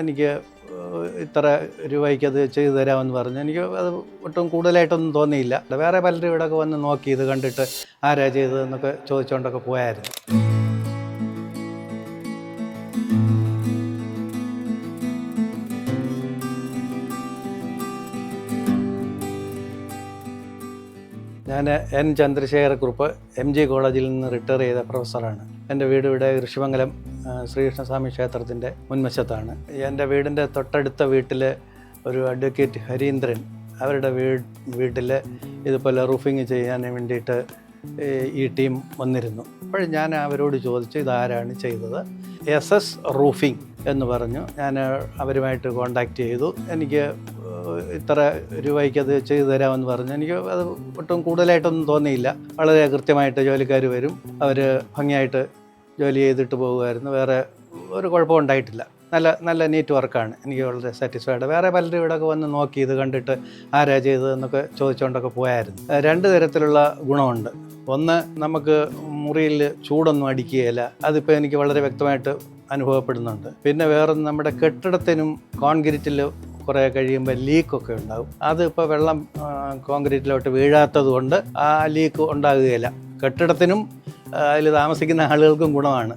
എനിക്ക് ഇത്ര രൂപയ്ക്ക് അത് ചെയ്തു തരാമെന്ന് പറഞ്ഞു. എനിക്ക് അത് ഒട്ടും കൂടുതലായിട്ടൊന്നും തോന്നിയില്ല. വേറെ പലരും ഇവിടെയൊക്കെ വന്ന് നോക്കി ഇത് കണ്ടിട്ട് ആരാ ചെയ്തതെന്നൊക്കെ ചോദിച്ചുകൊണ്ടൊക്കെ പോയായിരുന്നു. ഞാൻ എൻ ചന്ദ്രശേഖരക്കുറുപ്പ് MG കോളേജിൽ നിന്ന് റിട്ടയർ ചെയ്ത പ്രൊഫസറാണ്. എൻ്റെ വീട് ഇവിടെ ഋഷിമംഗലം ശ്രീകൃഷ്ണസ്വാമി ക്ഷേത്രത്തിൻ്റെ മുൻവശത്താണ്. എൻ്റെ വീടിൻ്റെ തൊട്ടടുത്ത വീട്ടിൽ ഒരു അഡ്വക്കേറ്റ് ഹരീന്ദ്രൻ, അവരുടെ വീട്ടിൽ ഇതുപോലെ റൂഫിങ് ചെയ്യാൻ വേണ്ടിയിട്ട് ഈ ടീം വന്നിരുന്നു. അപ്പോൾ ഞാൻ അവരോട് ചോദിച്ചു ഇതാരാണ് ചെയ്തത്. SS റൂഫിംഗ് എന്ന് പറഞ്ഞു. ഞാൻ അവരുമായിട്ട് കോണ്ടാക്റ്റ് ചെയ്തു. എനിക്ക് ഇത്ര രൂപയ്ക്ക് അത് ചെയ്തു തരാമെന്ന് പറഞ്ഞു. എനിക്ക് അത് ഒട്ടും കൂടുതലായിട്ടൊന്നും തോന്നിയില്ല. വളരെ കൃത്യമായിട്ട് ജോലിക്കാർ വരും, അവർ ഭംഗിയായിട്ട് ജോലി ചെയ്തിട്ട് പോകുമായിരുന്നു. വേറെ ഒരു കുഴപ്പവും ഉണ്ടായിട്ടില്ല. നല്ല നീറ്റ് വർക്കാണ്. എനിക്ക് വളരെ സാറ്റിസ്ഫൈഡ്. വേറെ പലരും ഇവിടെയൊക്കെ വന്ന് നോക്കി ഇത് കണ്ടിട്ട് ആരാ ചെയ്തതെന്നൊക്കെ ചോദിച്ചുകൊണ്ടൊക്കെ പോയായിരുന്നു. 2 തരത്തിലുള്ള ഗുണമുണ്ട്. ഒന്ന്, നമുക്ക് മുറിയിൽ ചൂടൊന്നും അടിക്കുകയില്ല. അതിപ്പോൾ എനിക്ക് വളരെ വ്യക്തമായിട്ട് അനുഭവപ്പെടുന്നുണ്ട്. പിന്നെ വേറൊന്ന്, നമ്മുടെ കെട്ടിടത്തിനും കോൺക്രീറ്റിൽ കുറേ കഴിയുമ്പോൾ ലീക്കൊക്കെ ഉണ്ടാകും. അതിപ്പോൾ വെള്ളം കോൺക്രീറ്റിലോട്ട് വീഴാത്തത് കൊണ്ട് ആ ലീക്ക് ഉണ്ടാകുകയില്ല. കെട്ടിടത്തിനും അതിൽ താമസിക്കുന്ന ആളുകൾക്കും ഗുണമാണ്.